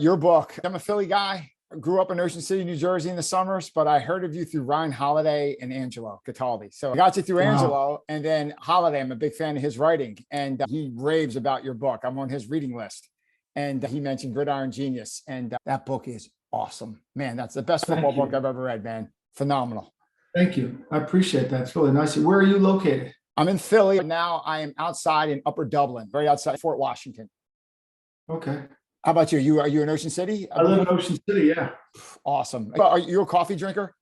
Your book. I'm a Philly guy. I grew up in Ocean City, New Jersey in the summers, but I heard of you through Ryan Holiday and Angelo Cataldi. So I got you through Angelo, and then Holiday. I'm a big fan of his writing, and he raves about your book. I'm on his reading list, and he mentioned Gridiron Genius, and that book is awesome. Man, that's the best football book I've ever read, man. Phenomenal. Thank you. I appreciate that. It's really nice. Where are you located? I'm in Philly. Now I am outside in Upper Dublin, right outside Fort Washington. Okay. How about you? Are you in Ocean City? I live in Ocean City, yeah. Awesome. Are you a coffee drinker?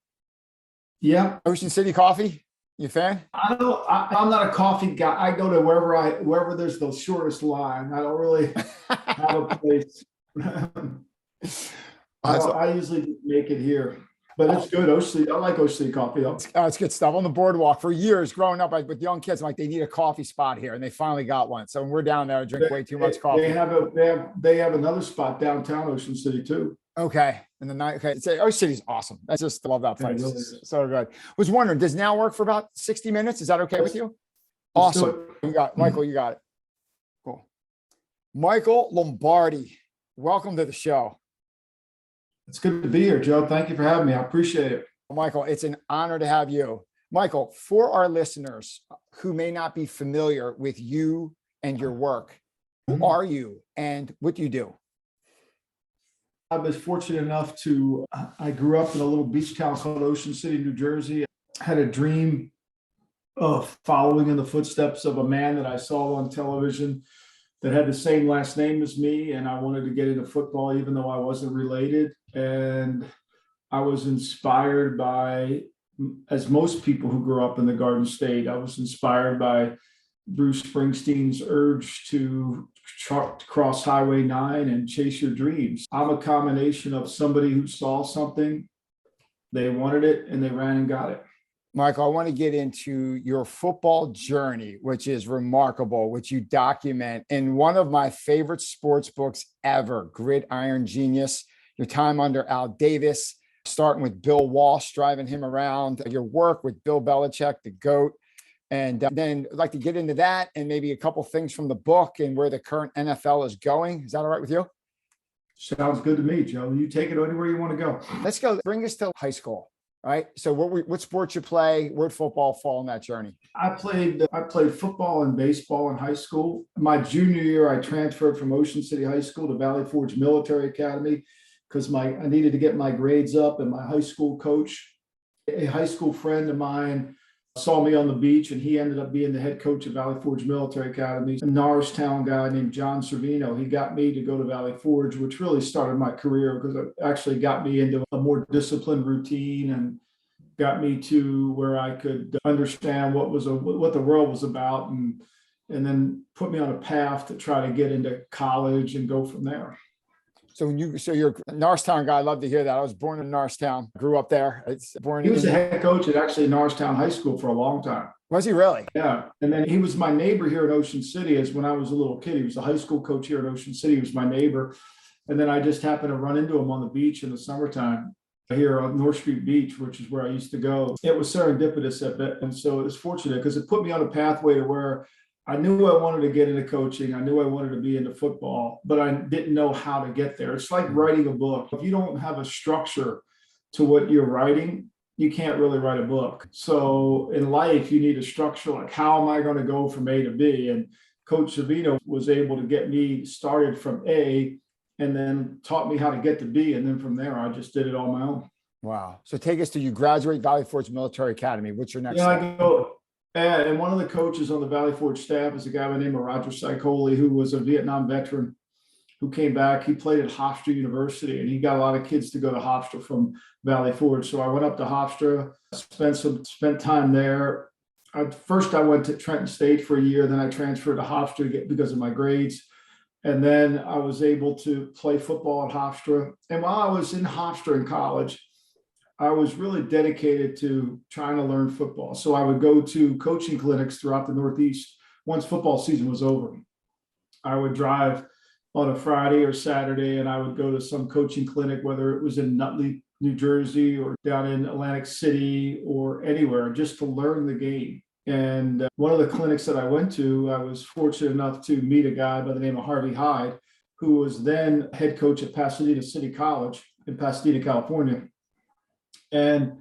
Yeah. Ocean City coffee? You a fan? I'm not a coffee guy. I go to wherever there's the shortest line. I don't really have a place. I usually just make it here. But it's good. Ocean City. I like Ocean City coffee, though. It's good stuff. On the boardwalk for years growing up with young kids, I'm like, they need a coffee spot here, and they finally got one. So when we're down there, I drink way too much coffee. They have another spot downtown Ocean City too. Okay. And the night, okay. Ocean City's awesome. I just love that place. Really so good. Was wondering, does now work for about 60 minutes? Is that okay with you? Awesome. You got Michael, you got it. Cool. Michael Lombardi, welcome to the show. It's good to be here, Joe. Thank you for having me. I appreciate it. Michael, it's an honor to have you. Michael, for our listeners who may not be familiar with you and your work, who are you and what do you do? I was fortunate enough I grew up in a little beach town called Ocean City, New Jersey. I had a dream of following in the footsteps of a man that I saw on television that had the same last name as me. And I wanted to get into football, even though I wasn't related. And I was inspired by, as most people who grew up in the Garden State, I was inspired by Bruce Springsteen's urge to cross Highway 9 and chase your dreams. I'm a combination of somebody who saw something, they wanted it, and they ran and got it. Michael, I want to get into your football journey, which is remarkable, which you document in one of my favorite sports books ever, Gridiron Genius. Your time under Al Davis, starting with Bill Walsh, driving him around, your work with Bill Belichick, the GOAT. And then I'd like to get into that and maybe a couple things from the book and where the current NFL is going. Is that all right with you? Sounds good to me, Joe. You take it anywhere you want to go. Let's go. Bring us to high school. All right. So what sports you play? Where'd football fall in that journey? I played football and baseball in high school. My junior year, I transferred from Ocean City High School to Valley Forge Military Academy because I needed to get my grades up, and my high school coach, a high school friend of mine, saw me on the beach, and he ended up being the head coach of Valley Forge Military Academy. A Norristown guy named John Servino, he got me to go to Valley Forge, which really started my career because it actually got me into a more disciplined routine and got me to where I could understand what the world was about, and then put me on a path to try to get into college and go from there. So you're a Norristown guy. I love to hear that. I was born in Norristown, grew up there. He was the head coach at actually Norristown High School for a long time. Was he really? Yeah. And then he was my neighbor here in Ocean City as when I was a little kid. He was the high school coach here in Ocean City. He was my neighbor. And then I just happened to run into him on the beach in the summertime here on North Street Beach, which is where I used to go. It was serendipitous a bit. And so it was fortunate because it put me on a pathway to where I knew I wanted to get into coaching. I knew I wanted to be into football, but I didn't know how to get there. It's like writing a book. If you don't have a structure to what you're writing, you can't really write a book. So in life, you need a structure, like how am I going to go from A to B? And Coach Savino was able to get me started from A and then taught me how to get to B. And then from there, I just did it on my own. Wow. So take us to, you graduate Valley Forge Military Academy. What's your next step? And one of the coaches on the Valley Forge staff is a guy by the name of Roger Saicoli, who was a Vietnam veteran who came back. He played at Hofstra University, and he got a lot of kids to go to Hofstra from Valley Forge. So I went up to Hofstra, spent time there. First, I went to Trenton State for a year. Then I transferred to Hofstra because of my grades. And then I was able to play football at Hofstra. And while I was in Hofstra in college, I was really dedicated to trying to learn football. So I would go to coaching clinics throughout the Northeast. Once football season was over, I would drive on a Friday or Saturday, and I would go to some coaching clinic, whether it was in Nutley, New Jersey, or down in Atlantic City or anywhere, just to learn the game. And one of the clinics that I went to, I was fortunate enough to meet a guy by the name of Harvey Hyde, who was then head coach at Pasadena City College in Pasadena, California. And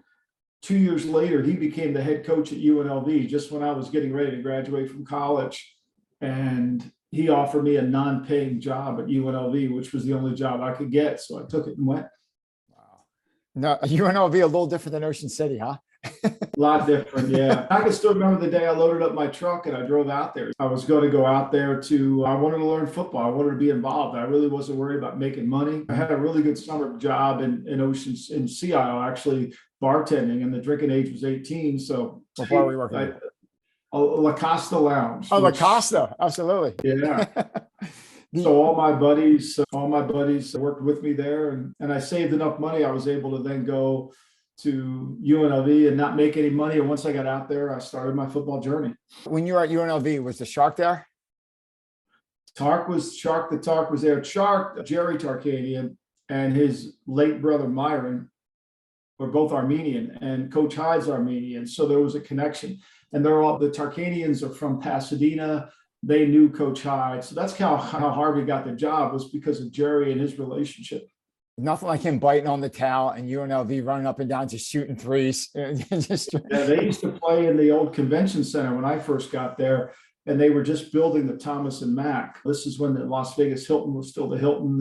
2 years later, he became the head coach at UNLV just when I was getting ready to graduate from college. And he offered me a non-paying job at UNLV, which was the only job I could get. So I took it and went. Wow. No, UNLV a little different than Ocean City, huh? A lot different, yeah. I can still remember the day I loaded up my truck and I drove out there. I was going to go out there I wanted to learn football. I wanted to be involved. I really wasn't worried about making money. I had a really good summer job in Sea Isle, actually bartending, and the drinking age was 18. So what bar were you working at? La Costa Lounge. Oh, La Costa, absolutely. Yeah. So all my buddies worked with me there, and I saved enough money. I was able to then go to UNLV and not make any money. And once I got out there, I started my football journey. When you were at UNLV, was the Shark there? The Tark was there. Shark, Jerry Tarkanian, and his late brother Myron were both Armenian, and Coach Hyde's Armenian. So there was a connection. And the Tarkanians are from Pasadena. They knew Coach Hyde. So that's how Harvey got the job, was because of Jerry and his relationship. Nothing like him biting on the towel and UNLV running up and down, just shooting threes. Yeah, they used to play in the old convention center when I first got there, and they were just building the Thomas and Mack. This is when the Las Vegas Hilton was still the Hilton,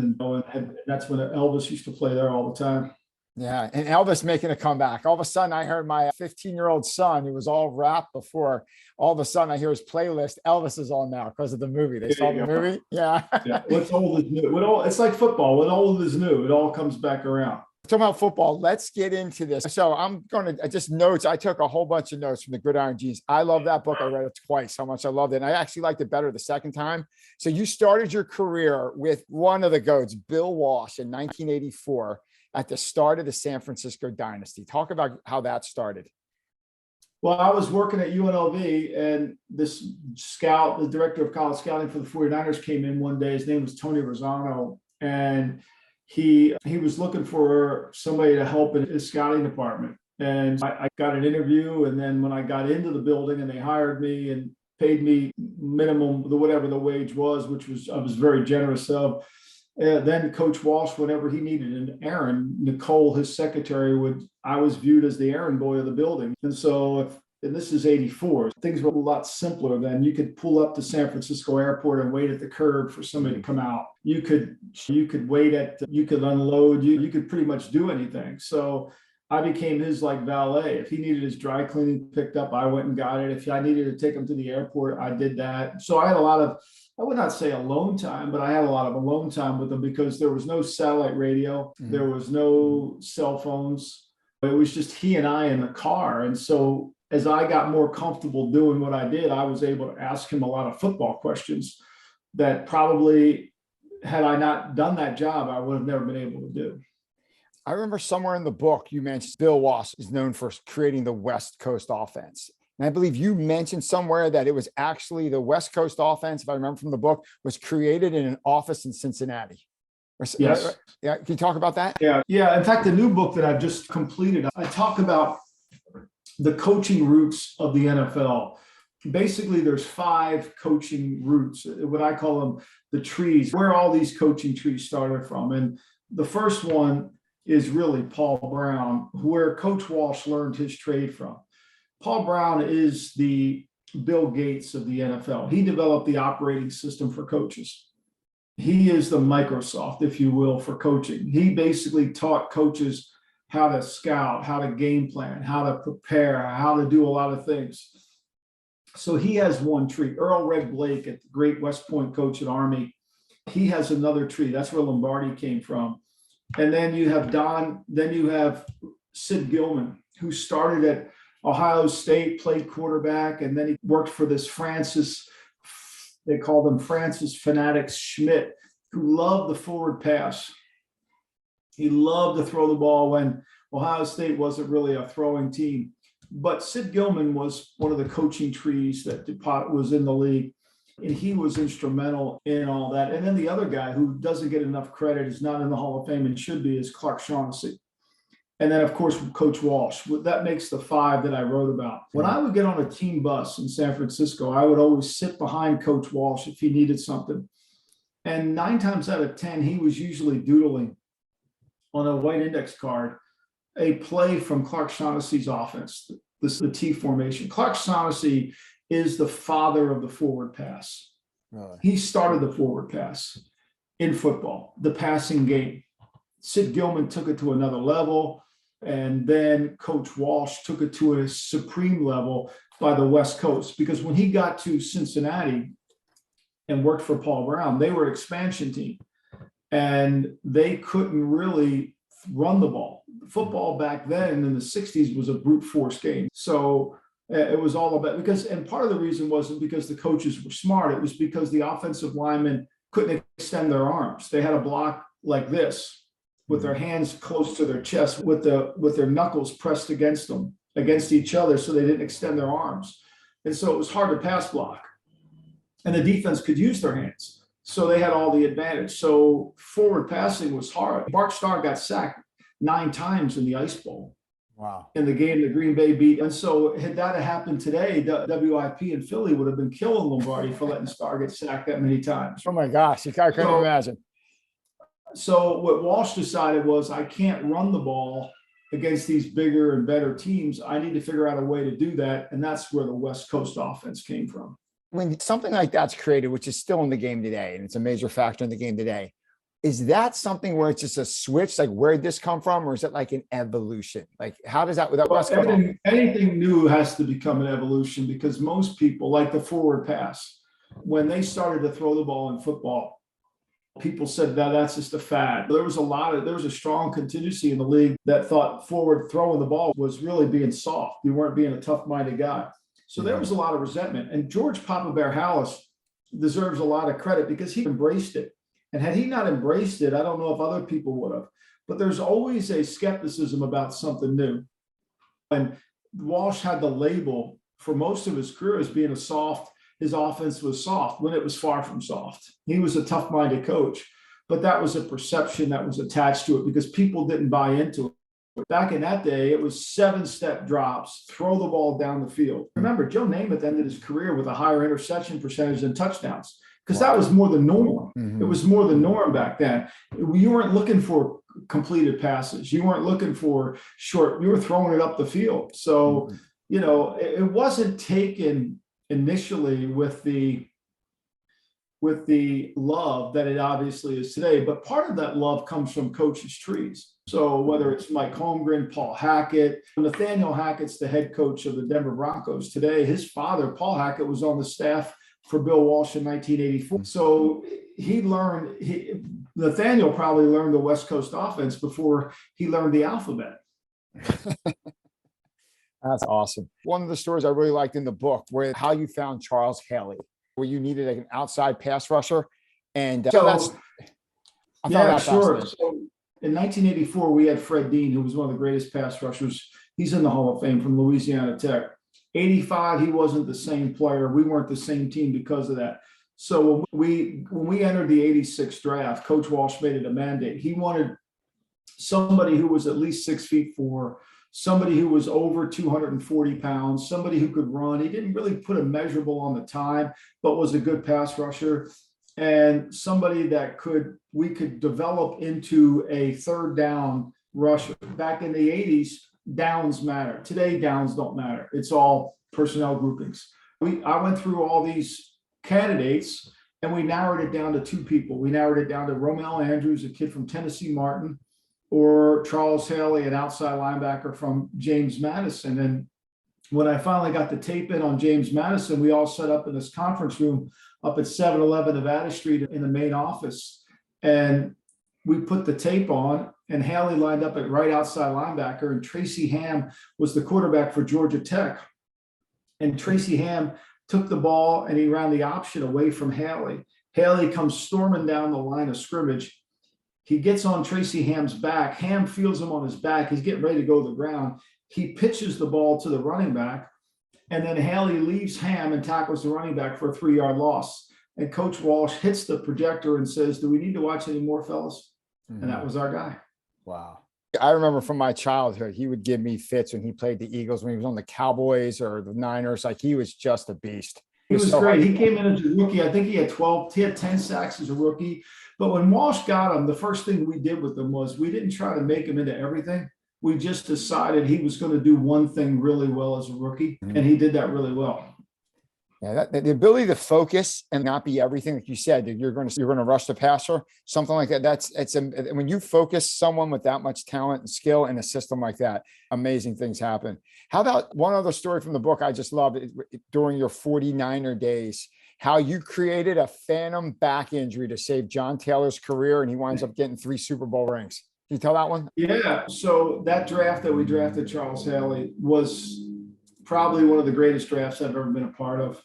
and that's when Elvis used to play there all the time. Yeah, and Elvis making a comeback. All of a sudden, I heard my 15-year-old son, who was all rap before, all of a sudden I hear his playlist. Elvis is on now because of the movie. They saw the movie. Yeah. Yeah. What's old is new. It's like football. What old is new. It all comes back around. Talking about football, let's get into this. So I'm going to just notes. I took a whole bunch of notes from the Gridiron Genius. I love that book. I read it twice. How much I loved it. And I actually liked it better the second time. So you started your career with one of the GOATs, Bill Walsh, in 1984. At the start of the San Francisco dynasty. Talk about how that started. Well, I was working at UNLV, and this scout, the director of college scouting for the 49ers, came in one day. His name was Tony Rosano, and he was looking for somebody to help in his scouting department. And I got an interview, and then when I got into the building and they hired me and paid me minimum, whatever the wage was, which I was very generous of. Then Coach Walsh, whenever he needed an errand, Nicole, his secretary, I was viewed as the errand boy of the building. And so, and this is 84, things were a lot simpler then. You could pull up to San Francisco Airport and wait at the curb for somebody to come out. You could wait you could unload, you could pretty much do anything. So I became his valet. If he needed his dry cleaning picked up, I went and got it. If I needed to take him to the airport, I did that. So I had a lot of, I would not say alone time, but I had a lot of alone time with him because there was no satellite radio. Mm-hmm. There was no cell phones. It was just he and I in the car. And so as I got more comfortable doing what I did, I was able to ask him a lot of football questions that probably, had I not done that job, I would have never been able to do. I remember somewhere in the book, you mentioned Bill Walsh is known for creating the West Coast offense. And I believe you mentioned somewhere that it was actually the West Coast offense, if I remember from the book, was created in an office in Cincinnati. Yes. Yeah. Can you talk about that? Yeah. Yeah. In fact, the new book that I've just completed, I talk about the coaching roots of the NFL. Basically, there's 5 coaching roots, what I call them the trees, where all these coaching trees started from. And the first one is really Paul Brown, where Coach Walsh learned his trade from. Paul Brown is the Bill Gates of the NFL. He developed the operating system for coaches. He is the Microsoft, if you will, for coaching. He basically taught coaches how to scout, how to game plan, how to prepare, how to do a lot of things. So he has one tree. Earl Red Blake, the great West Point coach at Army, he has another tree. That's where Lombardi came from. And then you have Sid Gilman, who started at Ohio State, played quarterback, and then he worked for this they called him Francis Fanatics Schmidt, who loved the forward pass. He loved to throw the ball when Ohio State wasn't really a throwing team. But Sid Gilman was one of the coaching trees that was in the league, and he was instrumental in all that. And then the other guy who doesn't get enough credit, is not in the Hall of Fame and should be, is Clark Shaughnessy. And then, of course, Coach Walsh. That makes the 5 that I wrote about. When I would get on a team bus in San Francisco, I would always sit behind Coach Walsh if he needed something. And 9 times out of 10, he was usually doodling on a white index card a play from Clark Shaughnessy's offense. This is the T formation. Clark Shaughnessy is the father of the forward pass. Really? He started the forward pass in football, the passing game. Sid Gilman took it to another level, and then Coach Walsh took it to a supreme level by the West Coast. Because when he got to Cincinnati and worked for Paul Brown, they were an expansion team, and they couldn't really run the ball. Football back then in the 60s was a brute force game. So it was all about, and part of the reason wasn't because the coaches were smart. It was because the offensive linemen couldn't extend their arms. They had a block like this with their hands close to their chest, with their knuckles pressed against each other, so they didn't extend their arms. And so it was hard to pass block. And the defense could use their hands. So they had all the advantage. So forward passing was hard. Bart Starr got sacked 9 times in the Ice Bowl. Wow. In the game that Green Bay beat. And so had that happened today, WIP in Philly would have been killing Lombardi for letting Starr get sacked that many times. Oh my gosh, I couldn't imagine. So what Walsh decided was, I can't run the ball against these bigger and better teams. I need to figure out a way to do that. And that's where the West Coast offense came from. When something like that's created, which is still in the game today, and it's a major factor in the game today, is that something where it's just a switch? Like, where did this come from? Or is it like an evolution? Like, how does that, anything new has to become an evolution, because most people, like the forward pass, when they started to throw the ball in football, people said that's just a fad. There was a strong contingency in the league that thought forward throwing the ball was really being soft. You weren't being a tough-minded guy. So there was a lot of resentment. And George Papa Bear Hallis deserves a lot of credit because he embraced it. And had he not embraced it, I don't know if other people would have. But there's always a skepticism about something new. And Walsh had the label for most of his career as being his offense was soft, when it was far from soft. He was a tough-minded coach, but that was a perception that was attached to it because people didn't buy into it. Back in that day, it was 7-step drops, throw the ball down the field. Remember, Joe Namath ended his career with a higher interception percentage than touchdowns, because that was more the norm. Mm-hmm. It was more the norm back then. You weren't looking for completed passes. You weren't looking for short. You were throwing it up the field. So, it wasn't taken initially with the love that it obviously is today. But part of that love comes from coaches' trees. So whether it's Mike Holmgren, Paul Hackett, Nathaniel Hackett's the head coach of the Denver Broncos today. His father, Paul Hackett, was on the staff for Bill Walsh in 1984. So Nathaniel probably learned the West Coast offense before he learned the alphabet. That's awesome. One of the stories I really liked in the book was how you found Charles Haley, where you needed like an outside pass rusher. And sure. So in 1984, we had Fred Dean, who was one of the greatest pass rushers. He's in the Hall of Fame from Louisiana Tech. 85, he wasn't the same player. We weren't the same team because of that. So when we entered the 86 draft, Coach Walsh made it a mandate. He wanted somebody who was at least 6'4", somebody who was over 240 pounds, somebody who could run. He didn't really put a measurable on the time, but was a good pass rusher, and somebody that we could develop into a third down rusher. Back in the 80s, downs matter. Today, downs don't matter. It's all personnel groupings. I went through all these candidates, and we narrowed it down to 2 people. We narrowed it down to Romel Andrews, a kid from Tennessee Martin, or Charles Haley, an outside linebacker from James Madison. And when I finally got the tape in on James Madison, we all set up in this conference room up at 711 Nevada Street in the main office. And we put the tape on, and Haley lined up at right outside linebacker, and Tracy Ham was the quarterback for Georgia Tech. And Tracy Ham took the ball and he ran the option away from Haley. Haley comes storming down the line of scrimmage. He gets on Tracy Ham's back. Ham feels him on his back. He's getting ready to go to the ground. He pitches the ball to the running back, and then Haley leaves Ham and tackles the running back for a 3-yard loss. And Coach Walsh hits the projector and says, "Do we need to watch any more, fellas?" Mm-hmm. And that was our guy. Wow. I remember from my childhood, he would give me fits when he played the Eagles, when he was on the Cowboys or the Niners. Like, he was just a beast. He was so great. He came in as a rookie. I think he had 10 sacks as a rookie. But when Walsh got him, the first thing we did with him was we didn't try to make him into everything. We just decided he was going to do one thing really well as a rookie, and he did that really well. Yeah, the ability to focus and not be everything, like you said, that you're going to rush the passer, something like that. When you focus someone with that much talent and skill in a system like that, amazing things happen. How about one other story from the book? I just loved it during your 49er days, how you created a phantom back injury to save John Taylor's career, and he winds up getting 3 Super Bowl rings. Can you tell that one? Yeah. So that draft that we drafted Charles Haley was probably one of the greatest drafts I've ever been a part of.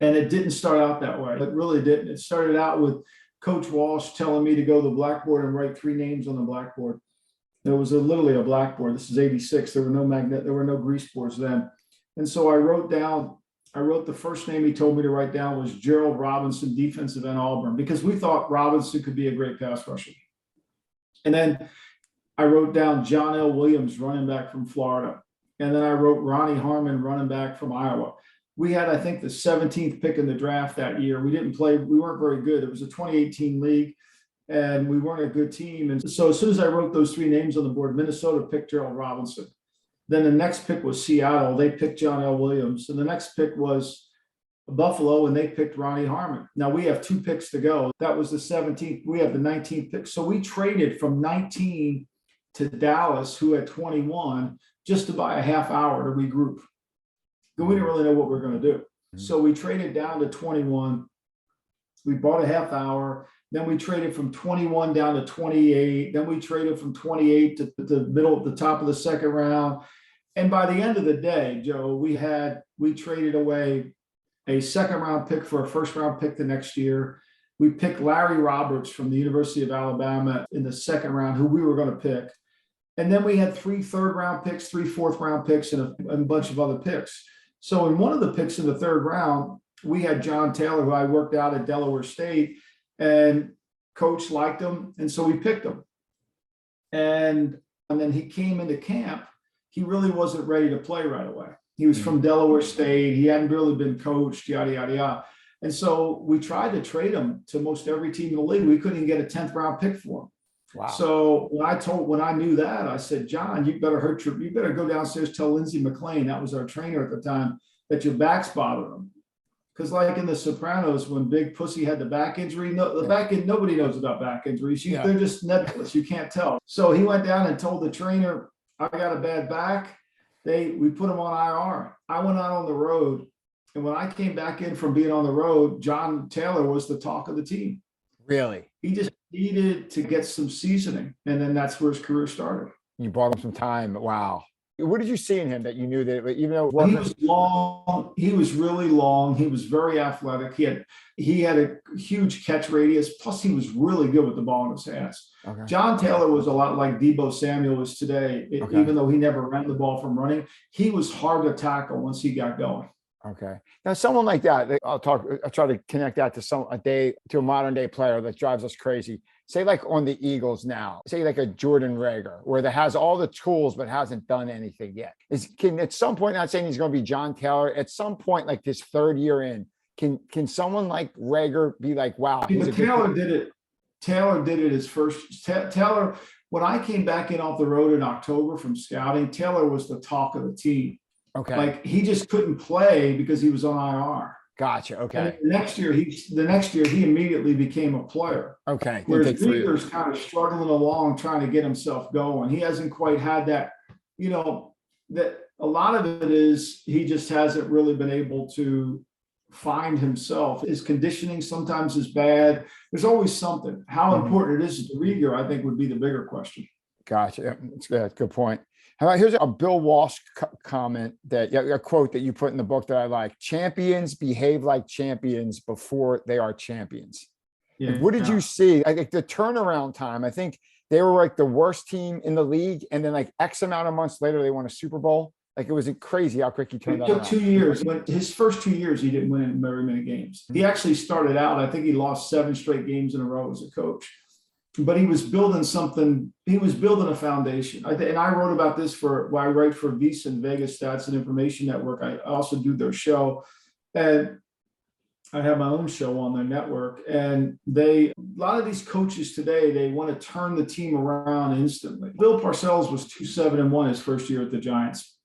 And it didn't start out that way. It really didn't. It started out with Coach Walsh telling me to go to the blackboard and write 3 names on the blackboard. There was literally a blackboard. This is 86. There were no grease boards then. And so I wrote the first name he told me to write down was Gerald Robinson, defensive end Auburn, because we thought Robinson could be a great pass rusher. And then I wrote down John L. Williams, running back from Florida. And then I wrote Ronnie Harmon, running back from Iowa. We had, I think, the 17th pick in the draft that year. We didn't play. We weren't very good. It was a 2018 league, and we weren't a good team. And so as soon as I wrote those 3 names on the board, Minnesota picked Gerald Robinson. Then the next pick was Seattle. They picked John L. Williams. And the next pick was Buffalo, and they picked Ronnie Harmon. Now we have 2 picks to go. That was the 17th. We have the 19th pick. So we traded from 19 to Dallas, who had 21, just to buy a half hour to regroup. We didn't really know what we were going to do. So we traded down to 21. We bought a half hour. Then we traded from 21 down to 28. Then we traded from 28 to the top of the second round. And by the end of the day, Joe, we traded away a second round pick for a first round pick the next year. We picked Larry Roberts from the University of Alabama in the second round, who we were going to pick. And then we had 3 third-round picks, 3 fourth-round picks, and a bunch of other picks. So in one of the picks in the third round, we had John Taylor, who I worked out at Delaware State, and coach liked him. And so we picked him. And then he came into camp. He really wasn't ready to play right away. He was from Delaware State. He hadn't really been coached, yada, yada, yada. And so we tried to trade him to most every team in the league. We couldn't even get a 10th round pick for him. Wow. So when I knew that, I said, John, you better go downstairs, tell Lindsey McLean, that was our trainer at the time, that your back's bothering him. Because like in The Sopranos, when Big Pussy had the back injury, nobody knows about back injuries. They're just nebulous. You can't tell. So he went down and told the trainer, I got a bad back. We put him on IR. I went out on the road. And when I came back in from being on the road, John Taylor was the talk of the team. Really? He just needed to get some seasoning. And then that's where his career started. You bought him some time. Wow. What did you see in him that you knew that even though he was long, he was really long, he was very athletic, he had a huge catch radius, plus he was really good with the ball in his hands. Okay. John Taylor was a lot like Deebo Samuel is today. Even though he never ran the ball from running, he was hard to tackle once he got going. Okay. Now, someone like that, I'll try to connect that to a modern day player that drives us crazy. Say like on the Eagles now, say like a Jordan Rager, where that has all the tools but hasn't done anything yet. Can at some point, not saying he's going to be John Taylor, at some point, like this 3rd year in, can someone like Rager be like, wow? But Taylor did it. Taylor did it his first. Taylor, when I came back in off the road in October from scouting, Taylor was the talk of the team. Okay. Like he just couldn't play because he was on IR. Gotcha. Okay. And the next year he immediately became a player. Okay. Whereas Reader's kind of struggling along, trying to get himself going. He hasn't quite had that, that a lot of it is he just hasn't really been able to find himself. His conditioning sometimes is bad. There's always something. How important it is to Rieger, I think, would be the bigger question. Gotcha. That's good. Good point. How about here's a Bill Walsh comment a quote that you put in the book that I like. Champions behave like champions before they are champions. Yeah. Like, what did you see? I think the turnaround time, I think they were like the worst team in the league. And then like X amount of months later, they won a Super Bowl. Like it was crazy how quick he turned out. It took 2 years. His first 2 years, he didn't win very many games. He actually started out, I think he lost 7 straight games in a row as a coach. But he was building something. He was building a foundation. And I wrote about this I write for VEASAN, Vegas Stats and Information Network. I also do their show. And I have my own show on their network, and a lot of these coaches today, they want to turn the team around instantly. Bill Parcells was 2-7-1 his first year at the Giants.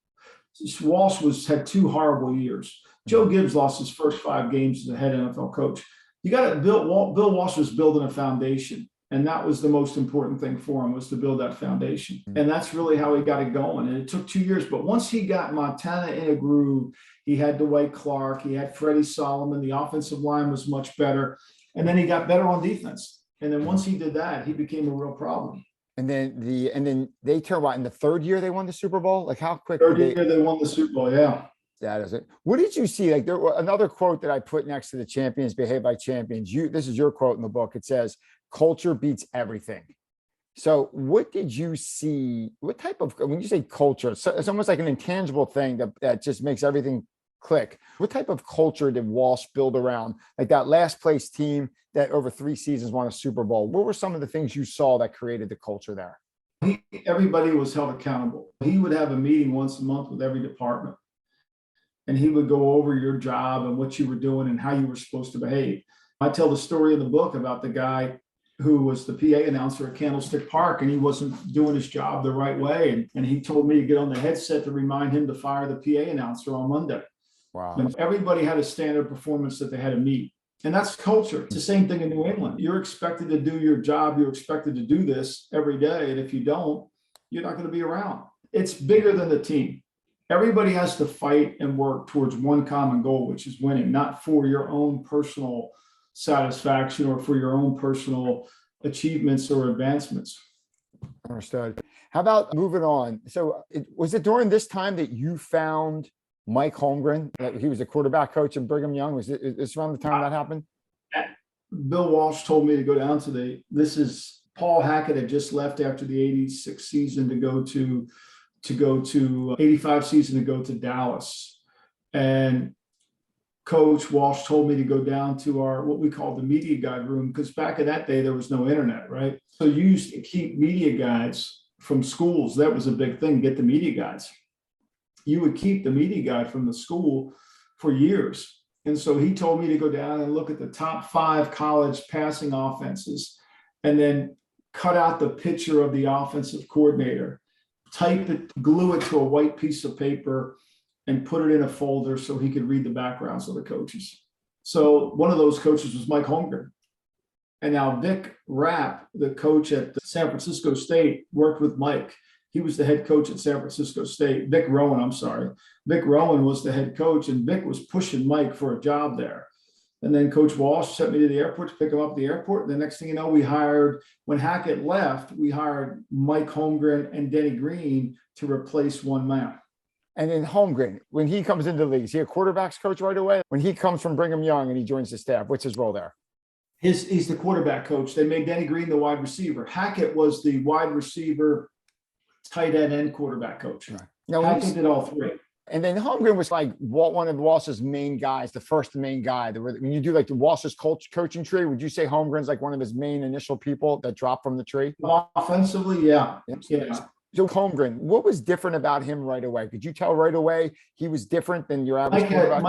Walsh had 2 horrible years. Joe Gibbs lost his first 5 games as a head NFL coach. Bill Walsh was building a foundation, and that was the most important thing for him, was to build that foundation. And that's really how he got it going. And it took 2 years, but once he got Montana in a groove, he had Dwight Clark, he had Freddie Solomon, the offensive line was much better, and then he got better on defense. And then once he did that, he became a real problem. And then they turned out in the 3rd year they won the Super Bowl. Like, how quick? 3rd year they won the Super Bowl, yeah. That is it. What did you see? Like, there was another quote that I put next to the champions behave like champions. This is your quote in the book. It says, "Culture beats everything." So what did you see? What type of, when you say culture, it's almost like an intangible thing that just makes everything click. What type of culture did Walsh build around, like that last place team that over 3 seasons won a Super Bowl? What were some of the things you saw that created the culture there? Everybody was held accountable. He would have a meeting once a month with every department, and he would go over your job and what you were doing and how you were supposed to behave. I tell the story in the book about the guy who was the PA announcer at Candlestick Park, and he wasn't doing his job the right way. And he told me to get on the headset to remind him to fire the PA announcer on Monday. Wow. And everybody had a standard performance that they had to meet. And that's culture. It's the same thing in New England. You're expected to do your job. You're expected to do this every day. And if you don't, you're not going to be around. It's bigger than the team. Everybody has to fight and work towards one common goal, which is winning, not for your own personal satisfaction or for your own personal achievements or advancements. Understood. How about moving on? So was it during this time that you found Mike Holmgren? He was a quarterback coach in Brigham Young. Was it around the time that happened? Bill Walsh told me to go down to Paul Hackett had just left after the 86 season to go to 85 season to go to Dallas. And Coach Walsh told me to go down to what we call the media guide room, because back in that day, there was no internet, right? So you used to keep media guides from schools. That was a big thing, get the media guides. You would keep the media guide from the school for years. And so he told me to go down and look at the top 5 college passing offenses, and then cut out the picture of the offensive coordinator, type it, glue it to a white piece of paper, and put it in a folder so he could read the backgrounds of the coaches. So one of those coaches was Mike Holmgren. And now Vic Rapp, the coach at San Francisco State, worked with Mike. He was the head coach at San Francisco State. Vic Rowan was the head coach, and Vic was pushing Mike for a job there. And then Coach Walsh sent me to the airport to pick him up at the airport. And the next thing you know, when Hackett left, we hired Mike Holmgren and Denny Green to replace one man. And then Holmgren, when he comes into the league, is he a quarterback's coach right away? When he comes from Brigham Young and he joins the staff, what's his role there? He's the quarterback coach. They made Denny Green the wide receiver. Hackett was the wide receiver, tight end, and quarterback coach. Right. Now, Hackett did all 3. And then Holmgren was like one of Walsh's main guys, the first main guy. When you do like the Walsh's coaching tree, would you say Holmgren's like one of his main initial people that dropped from the tree? Offensively, yeah. So Holmgren, what was different about him right away? Could you tell right away he was different than your average quarterback?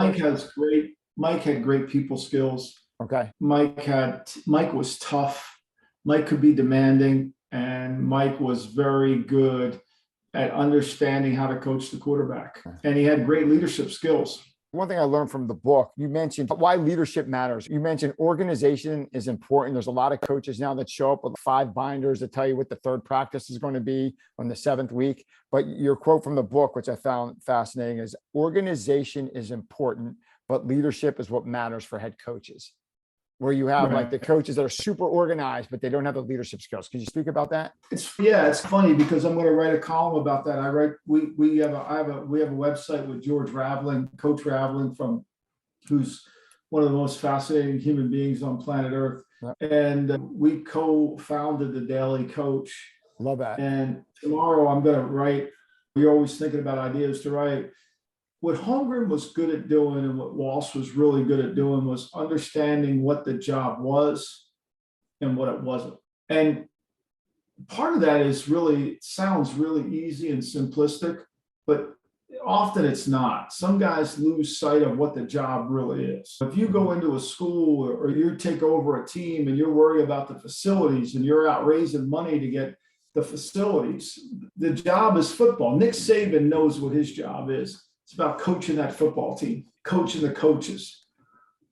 Mike had great people skills. Okay. Mike was tough. Mike could be demanding, and Mike was very good at understanding how to coach the quarterback. And he had great leadership skills. One thing I learned from the book, you mentioned why leadership matters. You mentioned organization is important. There's a lot of coaches now that show up with 5 binders that tell you what the 3rd practice is going to be on the 7th week. But your quote from the book, which I found fascinating, is organization is important, but leadership is what matters for head coaches. Where you have like the coaches that are super organized, but they don't have the leadership skills. Can you speak about that? It's funny because I'm going to write a column about that. We have a website with George Raveling, Coach Raveling, who's one of the most fascinating human beings on planet Earth. Yep. And we co-founded the Daily Coach. Love that. And tomorrow I'm going to write, you're always thinking about ideas to write. What Holmgren was good at doing and what Walsh was really good at doing was understanding what the job was and what it wasn't. And part of that is sounds really easy and simplistic, but Often it's not. Some guys lose sight of what the job really is. If you go into a school or you take over a team and you're worried about the facilities and you're out raising money to get the facilities, the job is football. Nick Saban knows what his job is. It's about coaching that football team, coaching the coaches.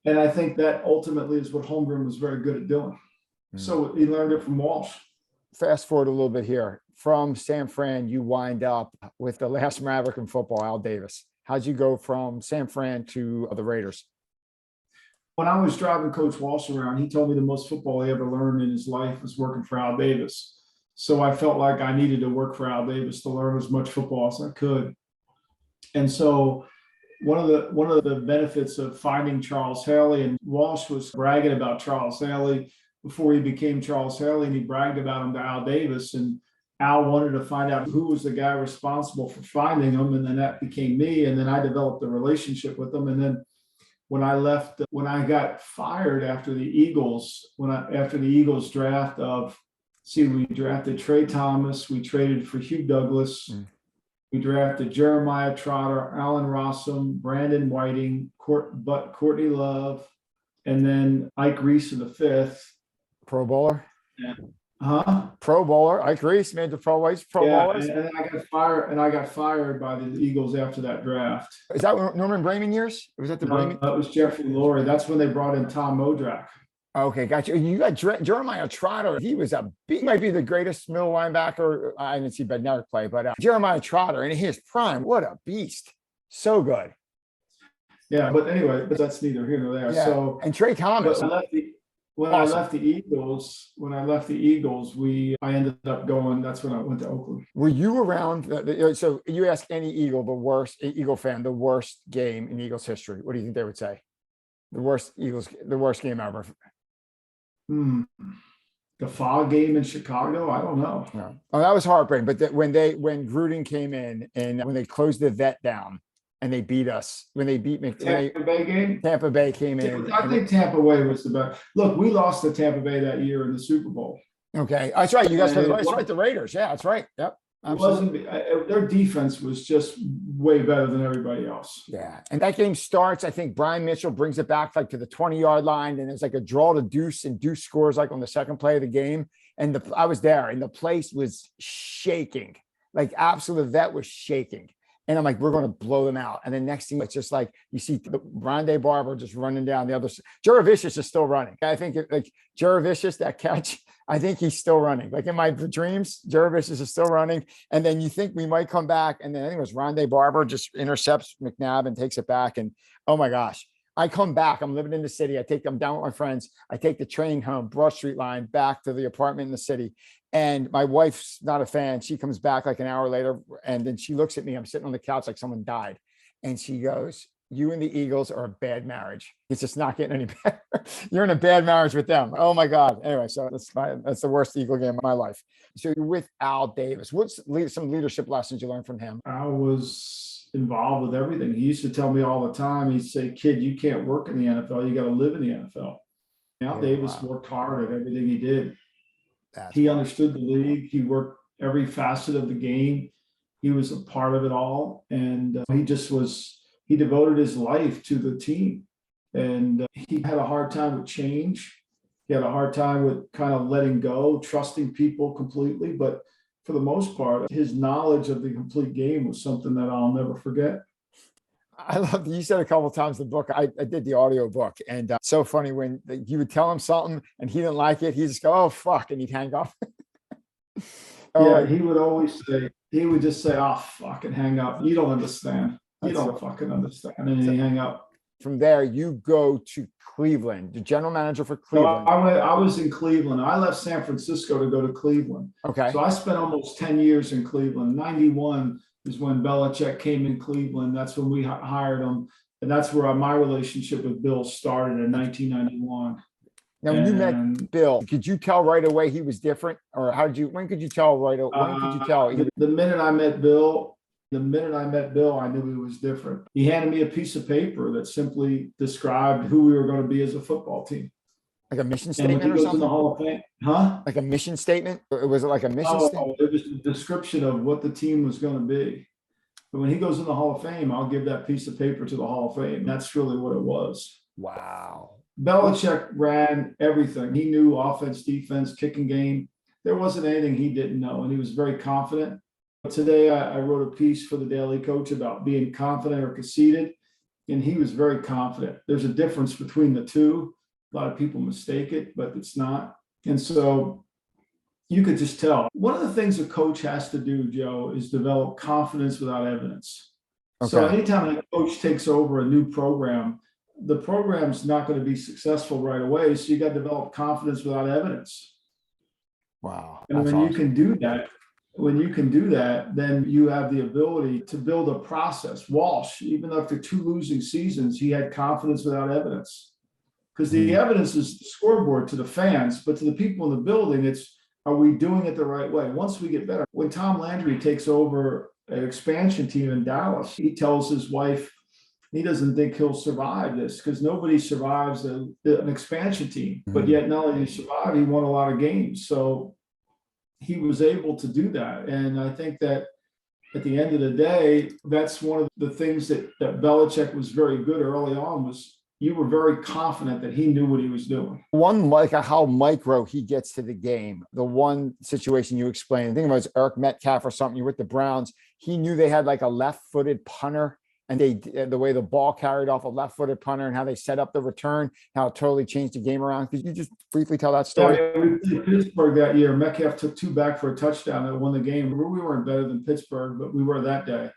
And I think that ultimately is what Holmgren was very good at doing. So he learned it from Walsh. Fast forward a little bit here. From San Fran, you wind up with the last Maverick in football, Al Davis. How'd you go from San Fran to the Raiders? When I was driving Coach Walsh around, he told me the most football he ever learned in his life was working for Al Davis. So I felt like I needed to work for Al Davis to learn as much football as I could. And so one of the benefits of finding Charles Haley, and Walsh was bragging about Charles Haley before he became Charles Haley, and he bragged about him to Al Davis. And Al wanted to find out who was the guy responsible for finding him, and then that became me. And then I developed a relationship with him. And then when I got fired after the Eagles, after the Eagles draft we drafted Trey Thomas, we traded for Hugh Douglas, we drafted Jeremiah Trotter, Allen Rossum, Brandon Whiting, Courtney Love, and then Ike Reese in the fifth. Pro bowler. Huh? Pro bowler. Ike Reese made the Pro bowlers. And I got fired by the Eagles after that draft. Is that Norman Brayman years? Was that the Brayman? That was Jeffrey Lurie. That's when they brought in Tom Modrak. Okay, gotcha. You got Jeremiah Trotter. He might be the greatest middle linebacker. I didn't see Bednarik play, but Jeremiah Trotter in his prime, what a beast. So good. Yeah, but anyway, that's neither here nor there. Yeah. So, and Trey Thomas. When I left the Eagles, I ended up going, that's when I went to Oakland. Were you around? So you ask any Eagle fan, the worst game in Eagles history. What do you think they would say? The worst game ever. The fall game in Chicago? I don't know. Yeah. Oh, that was heartbreaking. But when Gruden came in and when they closed the vet down, and they beat us when they beat Tampa Bay game. Tampa Bay came in. I think Tampa Bay was the best. Look, we lost to Tampa Bay that year in the Super Bowl. Okay, that's right. You guys, that's right. The Raiders. Yeah, that's right. Yep. Absolutely. Their defense was just way better than everybody else. Yeah, and that game starts. I think Brian Mitchell brings it back like to the 20-yard line, and it's like a draw to Deuce, and Deuce scores like on the second play of the game. And I was there, and the place was shaking, like absolute vet was shaking. And I'm like, we're going to blow them out. And then next thing, it's just like you see Rondé Barber just running down the other side. Jurevicius is still running. I think like Jurevicius, that catch, I think he's still running. Like in my dreams, Jurevicius is still running. And then you think we might come back. And then I think it was Rondé Barber just intercepts McNabb and takes it back. And oh my gosh, I come back. I'm living in the city. I'm down with my friends. I take the train home, Broad Street line, back to the apartment in the city. And my wife's not a fan. She comes back like an hour later, and then she looks at me. I'm sitting on the couch like someone died. And she goes, "You and the Eagles are a bad marriage. It's just not getting any better. You're in a bad marriage with them." Oh my God. Anyway, so that's the worst Eagle game of my life. So you're with Al Davis. What's some leadership lessons you learned from him? Al was involved with everything. He used to tell me all the time, he'd say, "Kid, you can't work in the NFL. You got to live in the NFL." Al Davis worked hard at everything he did. He understood the league. He worked every facet of the game. He was a part of it all. And he devoted his life to the team. And he had a hard time with change. He had a hard time with kind of letting go, trusting people completely. But for the most part, his knowledge of the complete game was something that I'll never forget. I love you said a couple of times in the book. I did the audio book, and so funny when you would tell him something and he didn't like it, he'd just go, "Oh fuck," and he'd hang up. Yeah, he would just say, "Oh fuck," and hang up. You don't understand. You don't fucking understand, and then he hang up. From there, you go to Cleveland, the general manager for Cleveland. So I was in Cleveland. I left San Francisco to go to Cleveland. Okay. So I spent almost 10 years in Cleveland. 91 is when Belichick came in Cleveland. That's when we hired him. And that's where my relationship with Bill started in 1991. Now, when you met Bill, could you tell right away he was different? Or when could you tell right away? When could you tell? The minute I met Bill, I knew he was different. He handed me a piece of paper that simply described who we were going to be as a football team. Like a mission statement or something? In the Hall of Fame, huh? Like a mission statement? Or was it like a mission statement? It was a description of what the team was going to be. But when he goes in the Hall of Fame, I'll give that piece of paper to the Hall of Fame. That's really what it was. Wow. Belichick ran everything. He knew offense, defense, kicking game. There wasn't anything he didn't know, and he was very confident. Today, I wrote a piece for the Daily Coach about being confident or conceited, and he was very confident. There's a difference between the two. A lot of people mistake it, but it's not. And so you could just tell. One of the things a coach has to do, Joe, is develop confidence without evidence. Okay. So anytime a coach takes over a new program, the program's not going to be successful right away. So you got to develop confidence without evidence. Wow. And when you can do that, then you have the ability to build a process. Walsh, even after 2 losing seasons, he had confidence without evidence. Because the evidence is the scoreboard to the fans, but to the people in the building, it's, are we doing it the right way? Once we get better. When Tom Landry takes over an expansion team in Dallas, he tells his wife he doesn't think he'll survive this because nobody survives an expansion team. But yet not only did he survive, he won a lot of games. So he was able to do that. And I think that at the end of the day, that's one of the things that Belichick was very good early on was you were very confident that he knew what he was doing. One, like how micro he gets to the game. The one situation you explained, I think it was Eric Metcalf or something, you were with the Browns. He knew they had like a left-footed punter, and the way the ball carried off a left-footed punter and how they set up the return, how it totally changed the game around. Could you just briefly tell that story? Yeah, we played Pittsburgh that year. Metcalf took 2 back for a touchdown that won the game. We weren't better than Pittsburgh, but we were that day.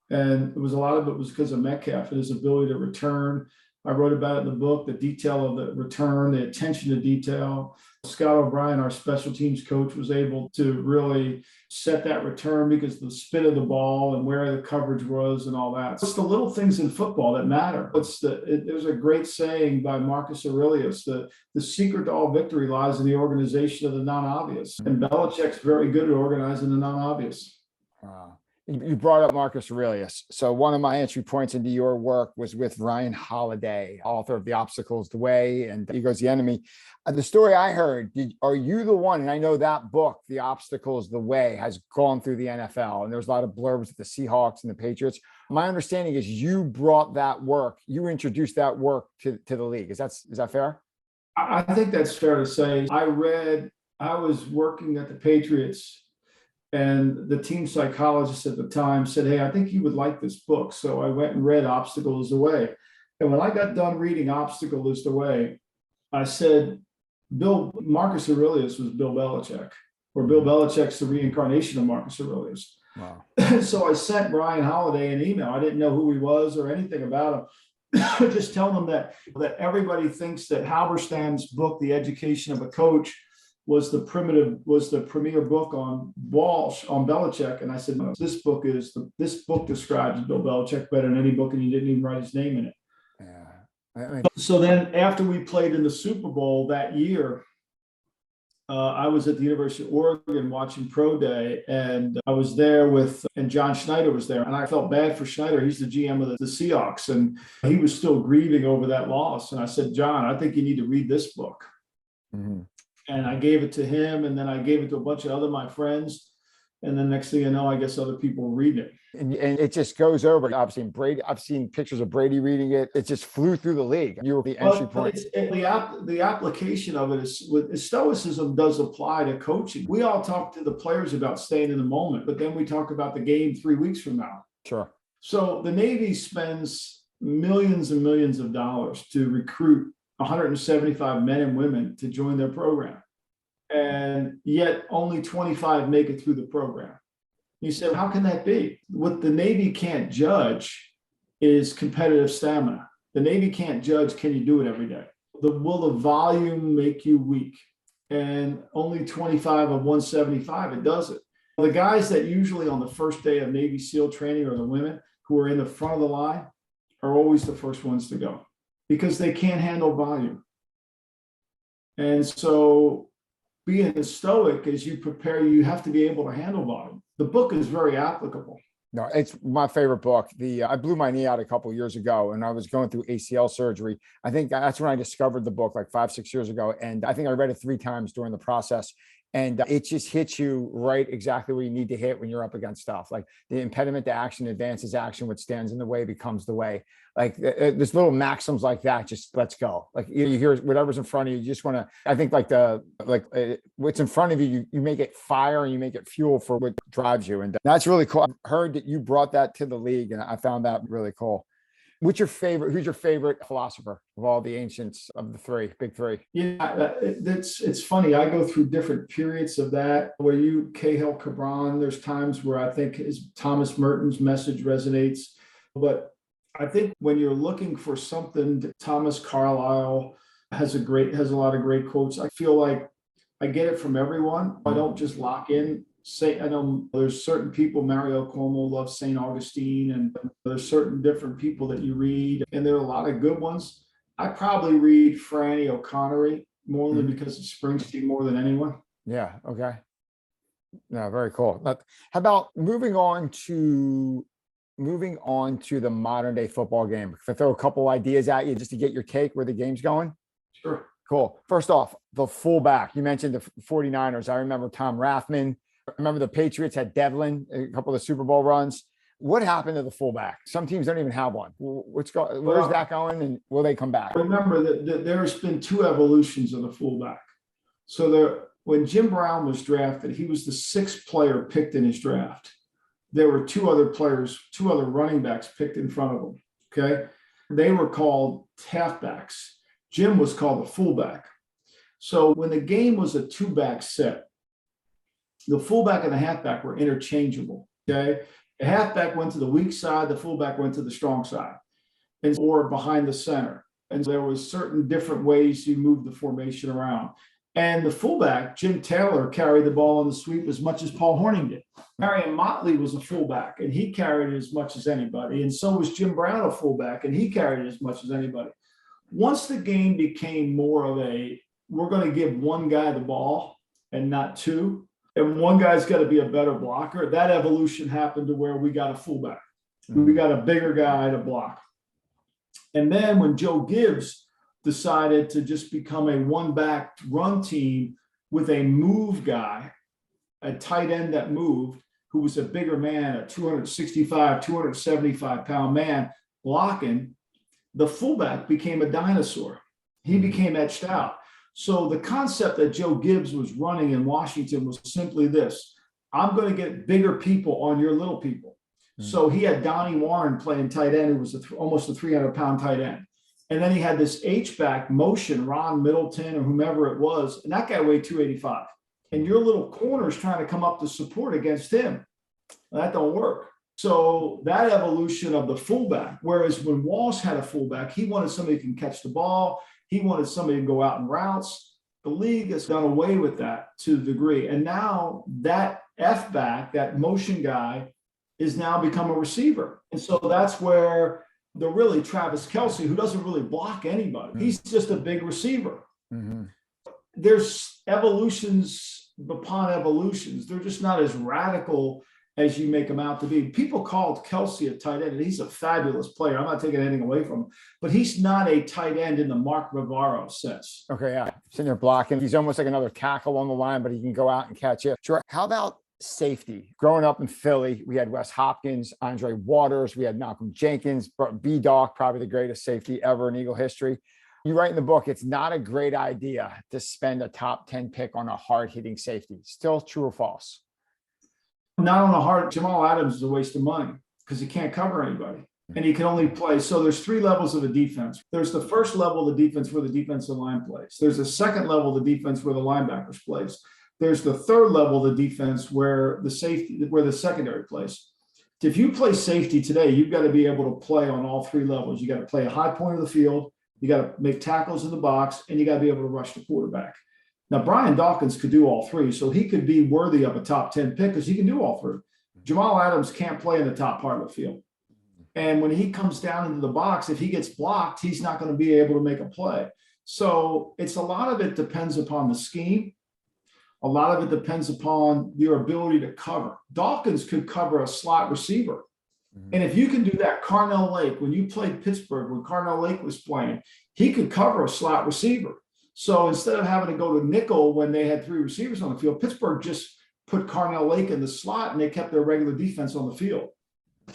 And it was a lot of it was because of Metcalf and his ability to return. I wrote about it in the book, the detail of the return, the attention to detail. Scott O'Brien, our special teams coach, was able to really set that return because of the spin of the ball and where the coverage was and all that. It's the little things in football that matter. There's a great saying by Marcus Aurelius, the secret to all victory lies in the organization of the non-obvious. And Belichick's very good at organizing the non-obvious. Wow. You brought up Marcus Aurelius. So one of my entry points into your work was with Ryan Holiday, author of The Obstacle's the Way and Ego's the Enemy. The story I heard, are you the one, and I know that book, The Obstacle's the Way, has gone through the NFL, and there's a lot of blurbs with the Seahawks and the Patriots. My understanding is you brought that work, you introduced that work to the league. Is that fair? I think that's fair to say. I was working at the Patriots, and the team psychologist at the time said, "Hey, I think you would like this book." So I went and read Obstacle is the Way. And when I got done reading Obstacle is the Way, I said, Marcus Aurelius was Bill Belichick, or Bill Belichick's the reincarnation of Marcus Aurelius. Wow. So I sent Ryan Holiday an email. I didn't know who he was or anything about him. Just telling him that everybody thinks that Halberstam's book, The Education of a Coach, was the premier book on Walsh, on Belichick. And I said, no, this book describes Bill Belichick better than any book, and he didn't even write his name in it. Yeah. So then after we played in the Super Bowl that year, I was at the University of Oregon watching Pro Day, and I was there and John Schneider was there. And I felt bad for Schneider. He's the GM of the Seahawks, and he was still grieving over that loss. And I said, John, I think you need to read this book. Mm-hmm. And I gave it to him, and then I gave it to a bunch of my friends. And then next thing you know, I guess other people read it. And it just goes over. I've seen pictures of Brady reading it. It just flew through the league. You were the entry point. The application of it is with stoicism does apply to coaching. We all talk to the players about staying in the moment, but then we talk about the game 3 weeks from now. Sure. So the Navy spends millions and millions of dollars to recruit 175 men and women to join their program. And yet only 25 make it through the program. You said, how can that be? What the Navy can't judge is competitive stamina. The Navy can't judge, can you do it every day? Will the volume make you weak? And only 25 of 175, it doesn't. The guys that usually on the first day of Navy SEAL training, or the women who are in the front of the line, are always the first ones to go, because they can't handle volume. And so being a stoic, as you prepare, you have to be able to handle volume. The book is very applicable. No, it's my favorite book. I blew my knee out a couple of years ago, and I was going through ACL surgery. I think that's when I discovered the book, like 5-6 years ago. And I think I read it 3 times during the process. And it just hits you right exactly where you need to hit when you're up against stuff. Like the impediment to action advances action, what stands in the way becomes the way. Like there's little maxims like that. Just let's go. Like you hear whatever's in front of you. You just want to, I think what's in front of you, you make it fire and you make it fuel for what drives you. And that's really cool. I've heard that you brought that to the league and I found that really cool. Who's your favorite philosopher of all the ancients of the big three? Yeah, it's funny. I go through different periods of that. Where you, Cahill, Cabran, there's times where I think Thomas Merton's message resonates. But I think when you're looking for something, Thomas Carlyle has a lot of great quotes. I feel like I get it from everyone. I don't just lock in. I know there's certain people, Mario Cuomo loves St. Augustine, and there's certain different people that you read, and there are a lot of good ones. I probably read Franny O'Connor more only because of Springsteen more than anyone. Yeah. Okay. No, very cool. How about moving on to the modern day football game? If I throw a couple ideas at you just to get your take where the game's going. Sure. Cool. First off, the fullback. You mentioned the 49ers. I remember Tom Rathman. I remember the Patriots had Devlin, a couple of the Super Bowl runs. What happened to the fullback? Some teams don't even have one. Where's that going, and will they come back? Remember that there's been two evolutions of the fullback. So when Jim Brown was drafted, he was the sixth player picked in his draft. There were two other running backs picked in front of him. Okay. They were called halfbacks. Jim was called the fullback. So when the game was a two-back set, the fullback and the halfback were interchangeable. Okay. The halfback went to the weak side, the fullback went to the strong side, or behind the center. And there was certain different ways you move the formation around. And the fullback, Jim Taylor, carried the ball on the sweep as much as Paul Hornung did. Marion Motley was a fullback, and he carried it as much as anybody. And so was Jim Brown a fullback, and he carried it as much as anybody. Once the game became more of we're going to give one guy the ball and not two, and one guy's got to be a better blocker, that evolution happened to where we got a fullback. We got a bigger guy to block. And then when Joe Gibbs decided to just become a one-back run team with a move guy, a tight end that moved, who was a bigger man, a 265, 275-pound man blocking, the fullback became a dinosaur. He became etched out. So the concept that Joe Gibbs was running in Washington was simply this: I'm going to get bigger people on your little people. So he had Donnie Warren playing tight end, who was almost a 300-pound tight end. And then he had this H-back motion, Ron Middleton or whomever it was, and that guy weighed 285. And your little corner's trying to come up to support against him. That don't work. So that evolution of the fullback, whereas when Walsh had a fullback, he wanted somebody who can catch the ball. He wanted somebody to go out in routes. The league has done away with that to a degree. And now that F-back, that motion guy, is now become a receiver. And so that's where really Travis Kelce, who doesn't really block anybody. He's just a big receiver. Mm-hmm. There's evolutions upon evolutions. They're just not as radical as you make them out to be. People called Kelce a tight end, and he's a fabulous player. I'm not taking anything away from him, but he's not a tight end in the Mark Bavaro sense. Okay, yeah. Sitting there blocking. He's almost like another tackle on the line, but he can go out and catch it. Sure. How about safety? Growing up in Philly, we had Wes Hopkins, Andre Waters, we had Malcolm Jenkins, B-Doc, probably the greatest safety ever in Eagle history. You write in the book, it's not a great idea to spend a top 10 pick on a hard-hitting safety. Still true or false? Not on a hard. Jamal Adams is a waste of money because he can't cover anybody and he can only play. So there's three levels of a defense. There's the first level of the defense where the defensive line plays. There's the second level of the defense where the linebackers plays. There's the third level of the defense where the secondary plays. If you play safety today, you've got to be able to play on all three levels. You got to play a high point of the field. You got to make tackles in the box, and you got to be able to rush the quarterback. Now, Brian Dawkins could do all three, so he could be worthy of a top 10 pick because he can do all three. Jamal Adams can't play in the top part of the field. And when he comes down into the box, if he gets blocked, he's not going to be able to make a play. So a lot of it depends upon the scheme. A lot of it depends upon your ability to cover. Dawkins could cover a slot receiver. And if you can do that, Carnell Lake, when you played Pittsburgh, when Carnell Lake was playing, he could cover a slot receiver. So instead of having to go to nickel when they had 3 receivers on the field, Pittsburgh just put Carnell Lake in the slot and they kept their regular defense on the field.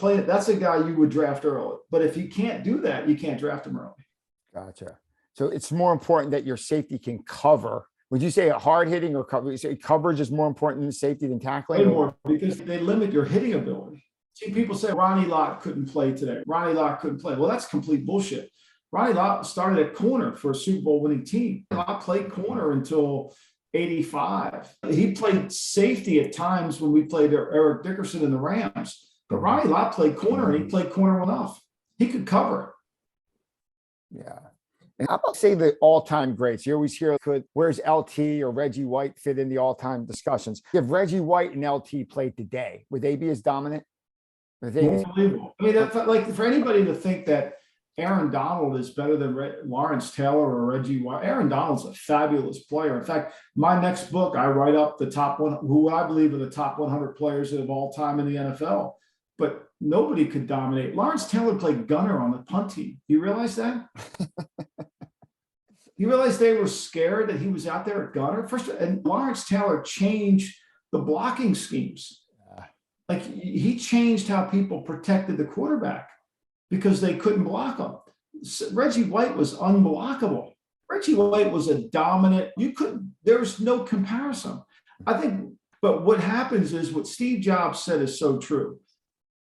That's a guy you would draft early. But if you can't do that, you can't draft him early. Gotcha. So it's more important that your safety can cover. Would you say hard hitting or cover? You say coverage is more important than safety than tackling? Way more, because they limit your hitting ability. See, people say Ronnie Lott couldn't play today. Ronnie Lott couldn't play. Well, that's complete bullshit. Ronnie Lott started at corner for a Super Bowl winning team. Lott played corner until 85. He played safety at times when we played Eric Dickerson in the Rams. But Ronnie Lott played corner, and he played corner enough. He could cover. Yeah. And how about say the all-time greats? You always hear, where's LT or Reggie White fit in the all-time discussions? If Reggie White and LT played today, would they be as dominant? Unbelievable. I mean, like for anybody to think that Aaron Donald is better than Lawrence Taylor or Reggie White. Aaron Donald's a fabulous player. In fact, my next book, I write up the top one, who I believe are the top 100 players of all time in the NFL. But nobody could dominate. Lawrence Taylor played gunner on the punt team. You realize that? You realize they were scared that he was out there at gunner? And Lawrence Taylor changed the blocking schemes. Like he changed how people protected the quarterback because they couldn't block him. Reggie White was unblockable. Reggie White was a dominant, there's no comparison. I think, but what happens is what Steve Jobs said is so true.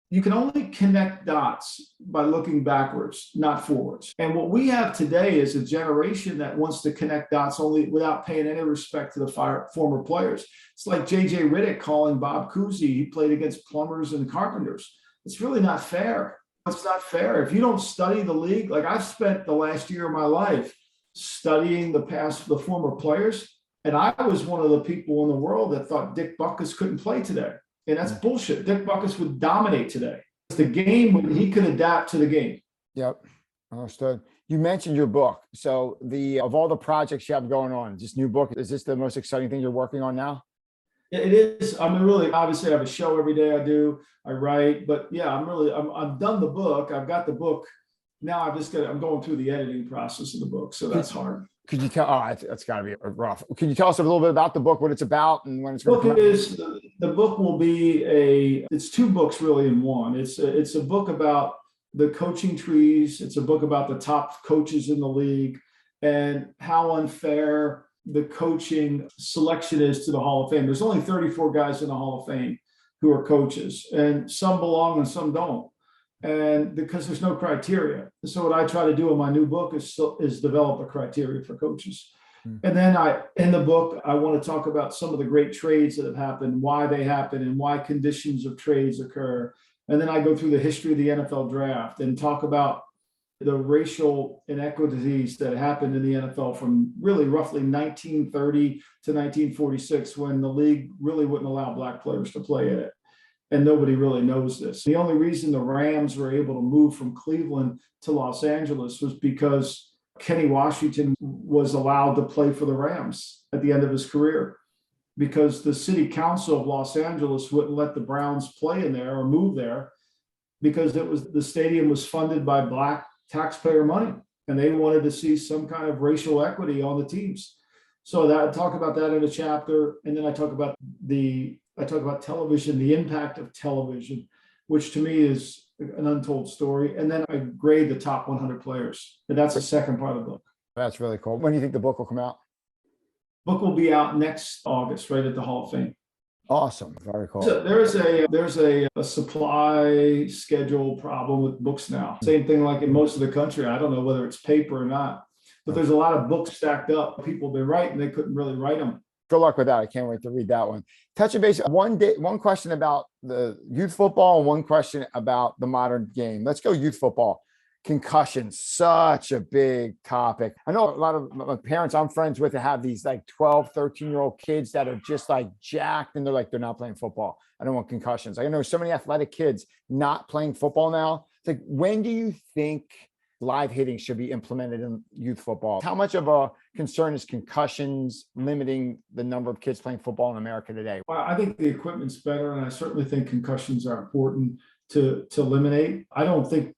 You can only connect dots by looking backwards, not forwards. And what we have today is a generation that wants to connect dots only without paying any respect to the former players. It's like J.J. Riddick calling Bob Cousy. He played against plumbers and carpenters. It's really not fair. It's not fair. If you don't study the league, like I've spent the last year of my life studying the former players, and I was one of the people in the world that thought Dick Butkus couldn't play today. And that's bullshit. Dick Butkus would dominate today. It's the game when he could adapt to the game. Yep. Understood. You mentioned your book. So of all the projects you have going on, this new book, is this the most exciting thing you're working on now? It is. I mean, really, obviously I have a show every day I write, but yeah, I've done the book. I've got the book. Now I'm going through the editing process of the book. So that's hard. Could you tell? That's got to be rough. Can you tell us a little bit about the book, what it's about, and when it's going to come out? The book will be it's 2 books really in one. It's a book about the coaching trees. It's a book about the top coaches in the league and how unfair the coaching selection is to the Hall of Fame. There's only 34 guys in the Hall of Fame who are coaches, and some belong and some don't. And because there's no criteria. So what I try to do in my new book is develop a criteria for coaches. And then in the book, I want to talk about some of the great trades that have happened, why they happen, and why conditions of trades occur. And then I go through the history of the NFL draft and talk about the racial inequities that happened in the NFL from really roughly 1930 to 1946, when the league really wouldn't allow black players to play in it. And nobody really knows this. The only reason the Rams were able to move from Cleveland to Los Angeles was because Kenny Washington was allowed to play for the Rams at the end of his career, because the city council of Los Angeles wouldn't let the Browns play in there or move there because the stadium was funded by black taxpayer money, and they wanted to see some kind of racial equity on the teams. So I talk about that in a chapter, and then I talk about television, the impact of television, which to me is an untold story. And then I grade the top 100 players. And that's the second part of the book. That's really cool. When do you think the book will come out? Book will be out next August, right at the Hall of Fame. Awesome. Very cool. So there's a supply schedule problem with books now. Same thing like in most of the country. I don't know whether it's paper or not, but there's a lot of books stacked up. People have been writing, they couldn't really write them. Good luck with that. I can't wait to read that one. Touching base, one question about the youth football and one question about the modern game. Let's go youth football. Concussions, such a big topic. I know a lot of my parents I'm friends with have these like 12, 13-year-old kids that are just like jacked, and they're not playing football. I don't want concussions. I know so many athletic kids not playing football now. It's like, when do you think live hitting should be implemented in youth football? How much of a concern is concussions limiting the number of kids playing football in America today? Well, I think the equipment's better, and I certainly think concussions are important to eliminate. I don't think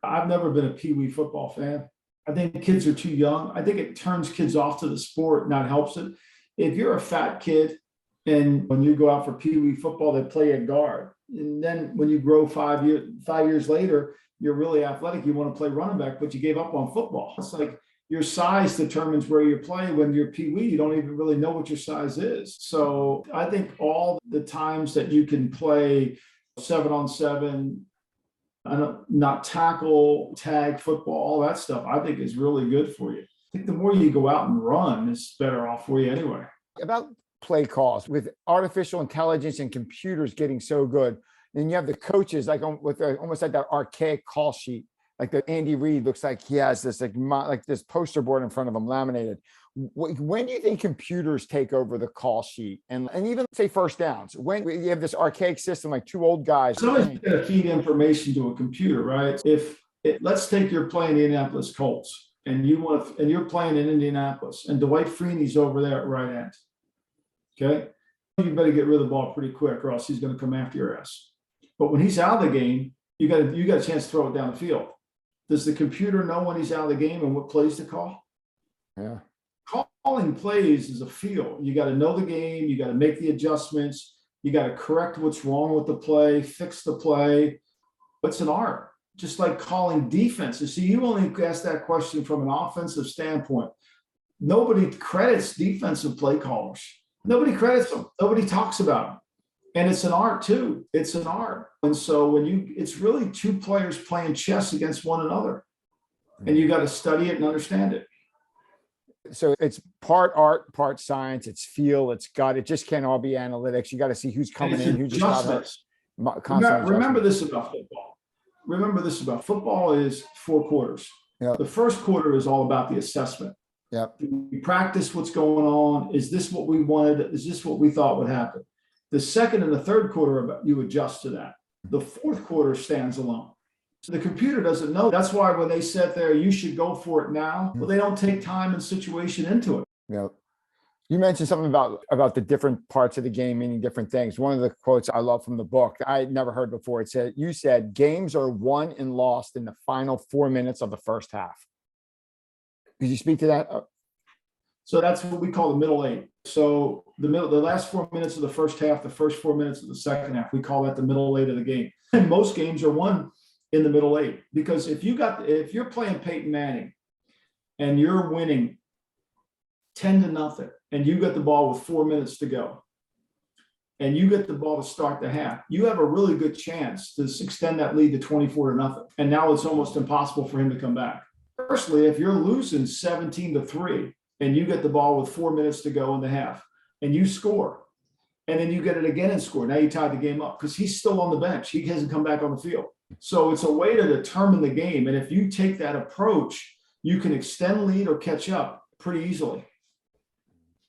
I've never been a Pee Wee football fan. I think kids are too young. I think it turns kids off to the sport, not helps it. If you're a fat kid and when you go out for Pee Wee football, they play at guard. And then when you grow 5 years later, you're really athletic. You want to play running back, but you gave up on football. It's like your size determines where you play. When you're Pee Wee, you don't even really know what your size is. So I think all the times that you can play 7-on-7, not tackle, tag football, all that stuff, I think is really good for you. I think the more you go out and run, it's better off for you anyway. About play calls with artificial intelligence and computers getting so good, then you have the coaches like with almost like that archaic call sheet, like the Andy Reid looks like he has this like this poster board in front of him laminated. When do you think computers take over the call sheet and even say first downs? When you have this archaic system, like two old guys. Somebody's going to feed information to a computer, right? Let's take you're playing the Indianapolis Colts and you're playing in Indianapolis and Dwight Freeney's over there at right end. Okay. You better get rid of the ball pretty quick or else he's going to come after your ass. But when he's out of the game, you got a chance to throw it down the field. Does the computer know when he's out of the game and what plays to call? Yeah. Calling plays is a feel. You got to know the game. You got to make the adjustments. You got to correct what's wrong with the play, fix the play. It's an art, just like calling defenses. See, you only ask that question from an offensive standpoint. Nobody credits defensive play callers. Nobody credits them. Nobody talks about them. And it's an art too. It's an art. And so it's really two players playing chess against one another. And you got to study it and understand it. So it's part art, part science, it's feel, it's gut. It just can't all be analytics. You got to see who's coming in, who's just got hurt. Remember this about football. Football is 4 quarters. Yep. The first quarter is all about the assessment. Yep. We practice what's going on. Is this what we wanted? Is this what we thought would happen? The second and the third quarter, you adjust to that. The fourth quarter stands alone. So the computer doesn't know. That's why when they sit there, you should go for it now. Well, they don't take time and situation into it. Yeah. You mentioned something about the different parts of the game meaning different things. One of the quotes I love from the book, I had never heard before. You said, games are won and lost in the final 4 minutes of the first half. Could you speak to that? So that's what we call the middle 8. So the last 4 minutes of the first half, the first 4 minutes of the second half, we call that the middle 8 of the game. And most games are won in the middle 8, because if you're playing Peyton Manning and you're winning 10-0 and you get the ball with 4 minutes to go and you get the ball to start the half, you have a really good chance to extend that lead to 24-0. And now it's almost impossible for him to come back. Firstly, if you're losing 17-3 and you get the ball with 4 minutes to go in the half and you score, and then you get it again and score, now you tied the game up because he's still on the bench. He hasn't come back on the field. So it's a way to determine the game. And if you take that approach, you can extend lead or catch up pretty easily.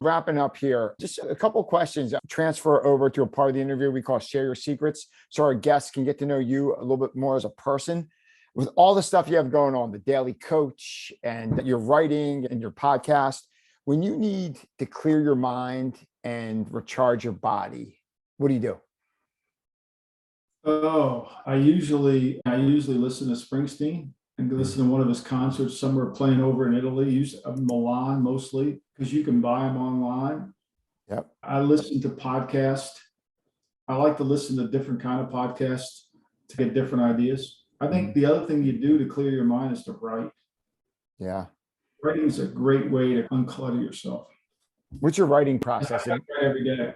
Wrapping up here, just a couple of questions. Transfer over to a part of the interview we call Share Your Secrets, so our guests can get to know you a little bit more as a person. With all the stuff you have going on, the Daily Coach and your writing and your podcast, when you need to clear your mind and recharge your body, what do you do? Oh, I usually listen to Springsteen and listen to one of his concerts somewhere playing over in Italy, Milan mostly, because you can buy them online. Yep. I listen to podcasts. I like to listen to different kind of podcasts to get different ideas. I think the other thing you do to clear your mind is to write. Yeah. Writing is a great way to unclutter yourself. What's your writing process? I write every day.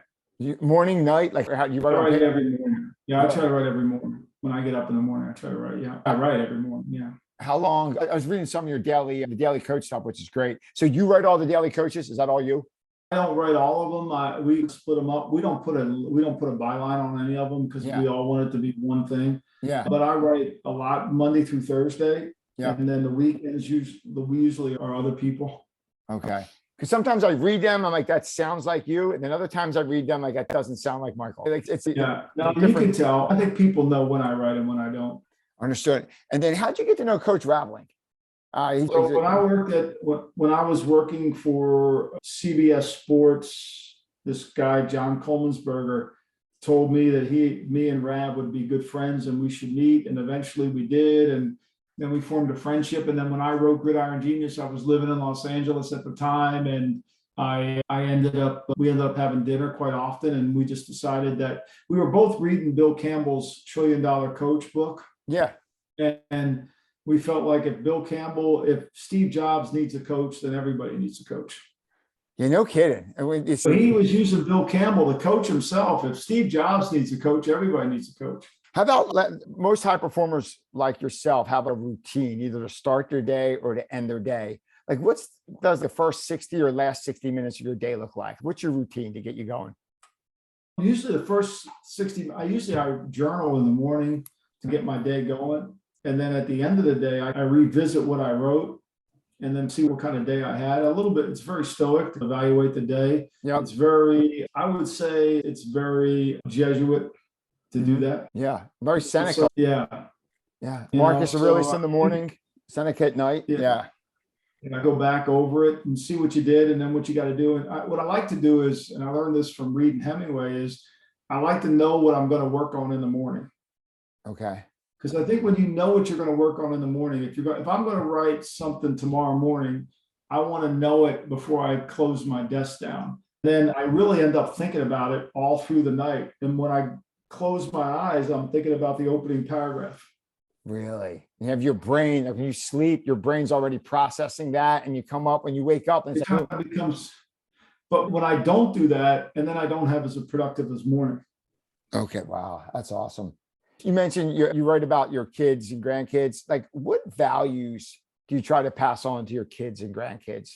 Morning, night, like how you write? I write every morning. Yeah, I try to write every morning. When I get up in the morning, I try to write. Yeah, I write every morning. Yeah. How long? I was reading some of your the Daily Coach stuff, which is great. So you write all the Daily Coaches? Is that all you? I don't write all of them. We split them up. We don't put a byline on any of them because we all want it to be one thing. Yeah. But I write a lot Monday through Thursday. Yeah. And then the weekends we usually are other people. Okay. Because sometimes I read them, I'm like, that sounds like you. And then other times I read them, like, that doesn't sound like Michael. Like, No, you can tell. I think people know when I write and when I don't. Understood. And then how'd you get to know Coach Raveling? So when I was working for CBS Sports, this guy, John Coleman'sberger, told me that me and Rav would be good friends and we should meet. And eventually we did. And Then we formed a friendship. And then when I wrote Gridiron Genius, I was living in Los Angeles at the time. And we ended up having dinner quite often. And we just decided that we were both reading Bill Campbell's $1 Trillion Coach book. Yeah. And we felt like if Steve Jobs needs a coach, then everybody needs a coach. Yeah, no kidding. So he was using Bill Campbell to coach himself. If Steve Jobs needs a coach, everybody needs a coach. How about most high performers like yourself have a routine, either to start their day or to end their day? Like does the first 60 or last 60 minutes of your day look like? What's your routine to get you going? Usually the first 60, I journal in the morning to get my day going. And then at the end of the day, I revisit what I wrote and then see what kind of day I had. A little bit, it's very stoic to evaluate the day. Yeah. I would say it's very Jesuit to do that. Yeah. Very Seneca. So, yeah. Yeah. Marcus Aurelius in the morning, Seneca at night. Yeah. And I go back over it and see what you did and then what you got to do. And what I like to do is, and I learned this from reading Hemingway, is I like to know what I'm going to work on in the morning. Okay. Because I think when you know what you're going to work on in the morning, if I'm going to write something tomorrow morning, I want to know it before I close my desk down. Then I really end up thinking about it all through the night. And when I close my eyes, I'm thinking about the opening paragraph. Really? You have your brain, like when you sleep, your brain's already processing that, and you come up when you wake up and but when I don't do that, and then I don't have as productive as morning. Okay. Wow. That's awesome. You mentioned you write about your kids and grandkids. Like, what values do you try to pass on to your kids and grandkids?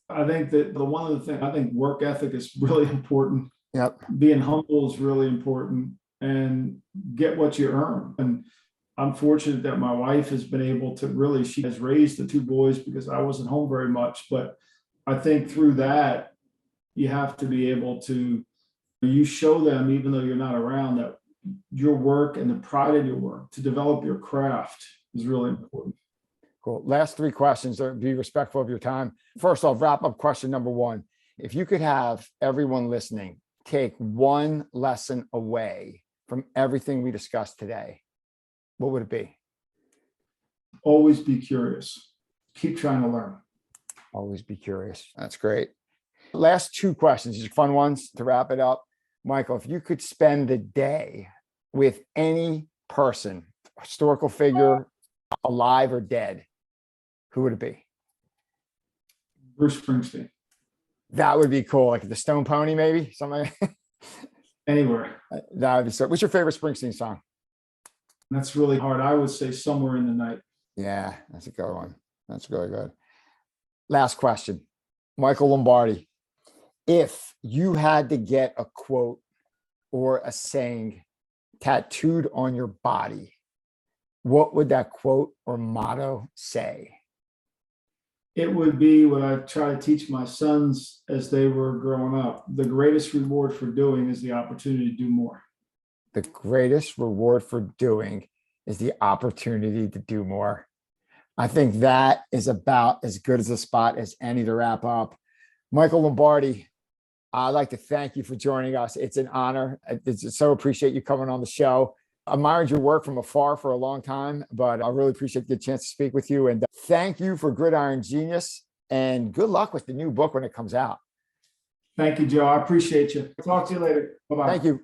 I think that one of the things, I think work ethic is really important. Yep. Being humble is really important, and get what you earn. And I'm fortunate that my wife has been able to she has raised the two boys because I wasn't home very much. But I think through that, you have to be able to, you show them, even though you're not around, that your work and the pride in your work to develop your craft is really important. Cool. Last three questions. Be respectful of your time. First, I'll wrap up question number one. If you could have everyone listening take one lesson away from everything we discussed today, what would it be? Always be curious. Keep trying to learn. Always be curious. That's great. Last two questions, these are fun ones to wrap it up. Michael, if you could spend the day with any person, historical figure, alive or dead, who would it be? Bruce Springsteen. That would be cool. Like the Stone Pony, maybe something. Anywhere. That would be so. What's your favorite Springsteen song? That's really hard. I would say Somewhere in the Night. Yeah, that's a good one. That's really good. Last question. Michael Lombardi, if you had to get a quote or a saying tattooed on your body, what would that quote or motto say? It would be what I try to teach my sons as they were growing up. The greatest reward for doing is the opportunity to do more. The greatest reward for doing is the opportunity to do more. I think that is about as good as a spot as any to wrap up. Michael Lombardi, I'd like to thank you for joining us. It's an honor. It's so appreciate you coming on the show. I admired your work from afar for a long time, but I really appreciate the chance to speak with you. And thank you for Gridiron Genius, and good luck with the new book when it comes out. Thank you, Joe. I appreciate you. Talk to you later. Bye-bye. Thank you.